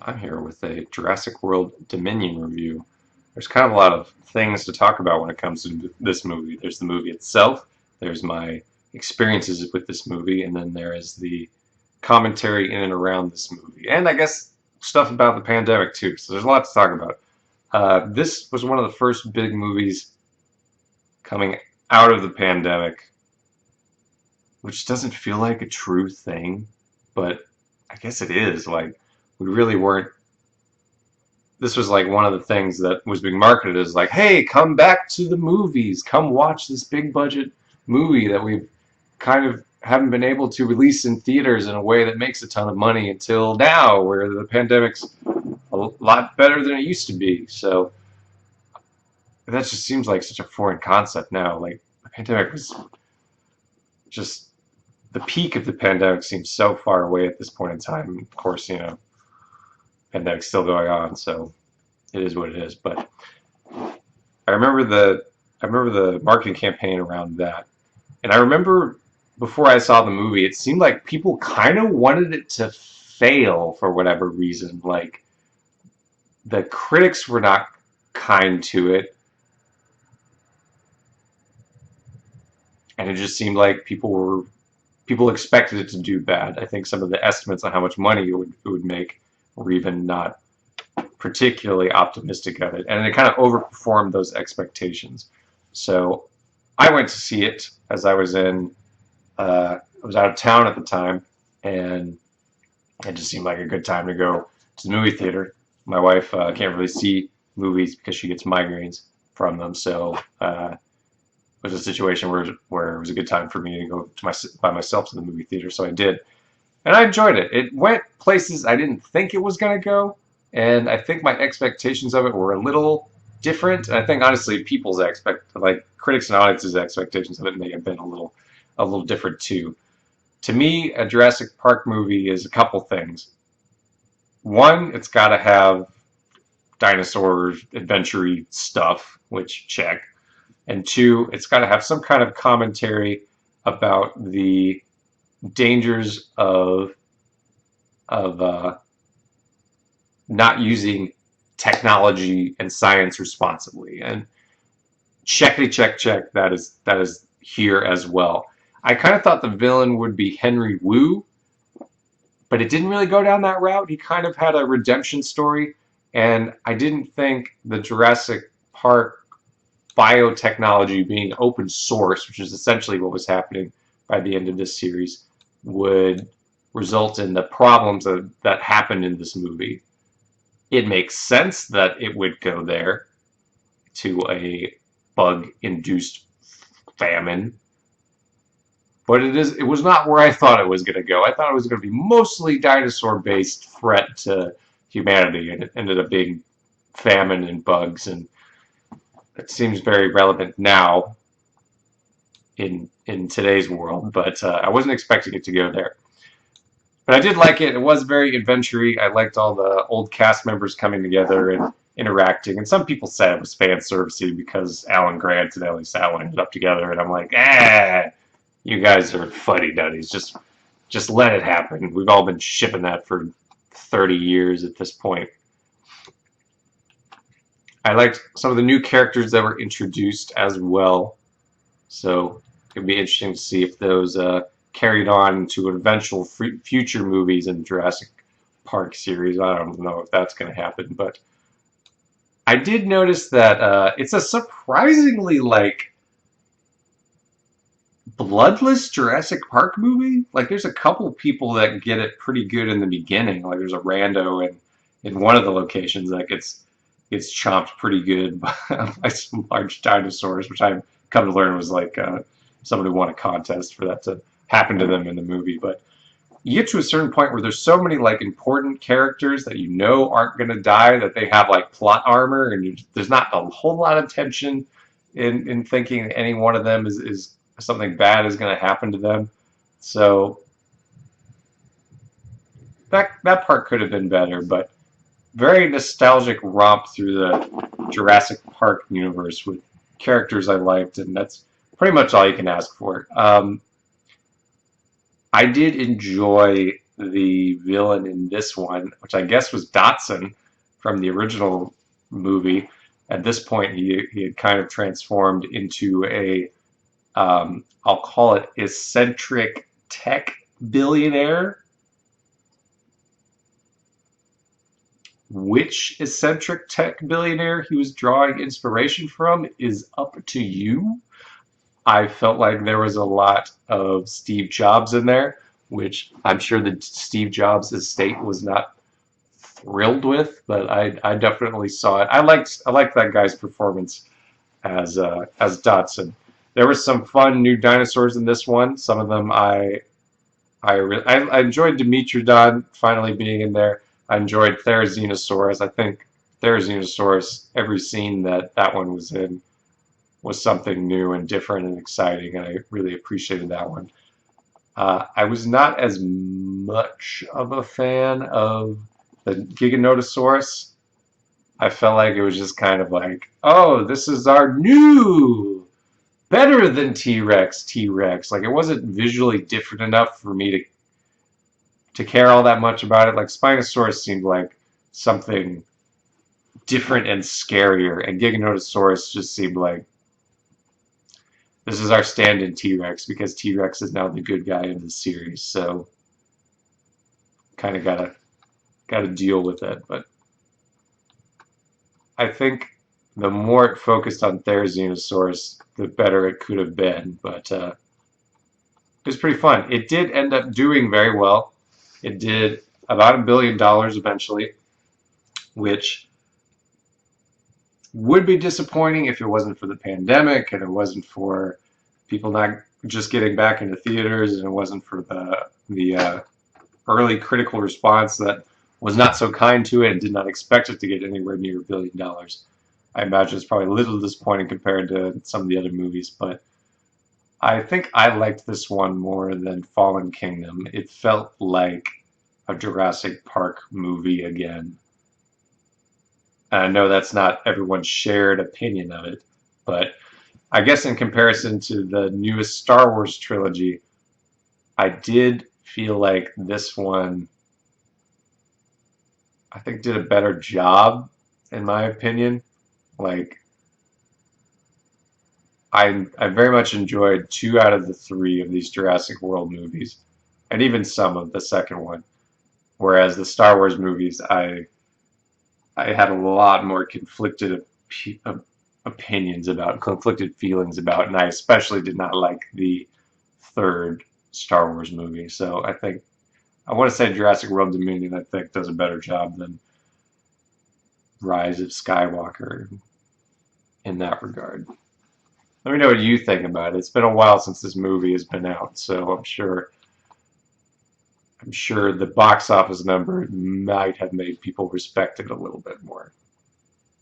I'm here with a Jurassic World Dominion review. There's kind of a lot of things to talk about when it comes to this movie. There's the movie itself, there's my experiences with this movie, and then there is the commentary in and around this movie. And I guess stuff about the pandemic too, so there's a lot to talk about. This was one of the first big movies coming out of the pandemic, which doesn't feel like a true thing, but I guess it is. Like, we really weren't this was like one of the things that was being marketed as like, hey, come back to the movies, come watch this big budget movie that we kind of haven't been able to release in theaters in a way that makes a ton of money until now, where the pandemic's a lot better than it used to be. So that just seems like such a foreign concept now. Like, the pandemic was just the peak of the pandemic seems so far away at this point in time. Of course, pandemic's still going on, so it is what it is. But I remember the I remember the marketing campaign around that, and I remember before I saw the movie, it seemed like people kind of wanted it to fail for whatever reason. Like, the critics were not kind to it, and it just seemed like people expected it to do bad. I think some of the estimates on how much money it would make were even not particularly optimistic of it, and it kind of overperformed those expectations. So I went to see it as I was out of town at the time, and it just seemed like a good time to go to the movie theater. My wife can't really see movies because she gets migraines from them, so it was a situation where it was a good time for me to go by myself to the movie theater. So I did, and I enjoyed it. It went places I didn't think it was going to go, and I think my expectations of it were a little different. And I think honestly, like critics and audiences' expectations of it may have been a little different too. To me, a Jurassic Park movie is a couple things. One, it's got to have dinosaur adventure stuff, which check. And two, it's got to have some kind of commentary about the dangers of not using technology and science responsibly. And checkity check. That is here as well. I kind of thought the villain would be Henry Wu, but it didn't really go down that route. He kind of had a redemption story, and I didn't think the Jurassic Park biotechnology being open source, which is essentially what was happening by the end of this series, would result in the problems that happened in this movie. It makes sense that it would go there to a bug-induced famine, but it was not where I thought it was going to go. I thought it was going to be mostly dinosaur-based threat to humanity, and it ended up being famine and bugs, and it seems very relevant now in today's world. But I wasn't expecting it to go there. But I did like it. It was very adventure-y. I liked all the old cast members coming together and interacting. And some people said it was fan servicey because Alan Grant and Ellie Sattler ended up together. And I'm like, you guys are fuddy duddies. Just let it happen. We've all been shipping that for 30 years at this point. I liked some of the new characters that were introduced as well. So it'd be interesting to see if those carried on to eventual future movies in the Jurassic Park series. I don't know if that's going to happen, but I did notice that it's a surprisingly bloodless Jurassic Park movie. Like, there's a couple people that get it pretty good in the beginning. Like, there's a rando in one of the locations that gets chomped pretty good by some large dinosaurs, which I've come to learn was like somebody won a contest for that to happen to them in the movie. But you get to a certain point where there's so many like important characters that aren't going to die, that they have like plot armor, and there's not a whole lot of tension in thinking any one of them is something bad is going to happen to them. So that part could have been better, but very nostalgic romp through the Jurassic Park universe with characters I liked, and that's pretty much all you can ask for. I did enjoy the villain in this one, which I guess was Dotson from the original movie. At this point, he had kind of transformed into a I'll call it eccentric tech billionaire. Which eccentric tech billionaire he was drawing inspiration from is up to you. I felt like there was a lot of Steve Jobs in there, which I'm sure that Steve Jobs' estate was not thrilled with, but I definitely saw it. I liked that guy's performance as Dotson. There were some fun new dinosaurs in this one. Some of them I enjoyed Dimetrodon finally being in there. I enjoyed Therizinosaurus. I think Therizinosaurus, every scene that one was in was something new and different and exciting, and I really appreciated that one. I was not as much of a fan of the Giganotosaurus. I felt like it was just kind of like, oh, this is our new, better than T-Rex, T-Rex. Like it wasn't visually different enough for me to care all that much about it. Like Spinosaurus seemed like something different and scarier, and Giganotosaurus just seemed like this is our stand-in T-Rex because T-Rex is now the good guy in the series. So kind of gotta deal with it. But I think the more it focused on Therizinosaurus, the better it could have been. But it was pretty fun. It did end up doing very well. It did about $1 billion eventually, which would be disappointing if it wasn't for the pandemic and it wasn't for people not just getting back into theaters and it wasn't for the early critical response that was not so kind to it and did not expect it to get anywhere near $1 billion. I imagine it's probably a little disappointing compared to some of the other movies, but I think I liked this one more than Fallen Kingdom. It felt like a Jurassic Park movie again. And I know that's not everyone's shared opinion of it, but I guess in comparison to the newest Star Wars trilogy, I did feel like this one, I think, did a better job, in my opinion. Like, I very much enjoyed 2 out of the 3 of these Jurassic World movies, and even some of the second one. Whereas the Star Wars movies, I had a lot more opinions about, conflicted feelings about, and I especially did not like the third Star Wars movie. So I think I want to say Jurassic World Dominion, I think, does a better job than Rise of Skywalker in that regard. Let me know what you think about it. It's been a while since this movie has been out, so I'm sure the box office number might have made people respect it a little bit more.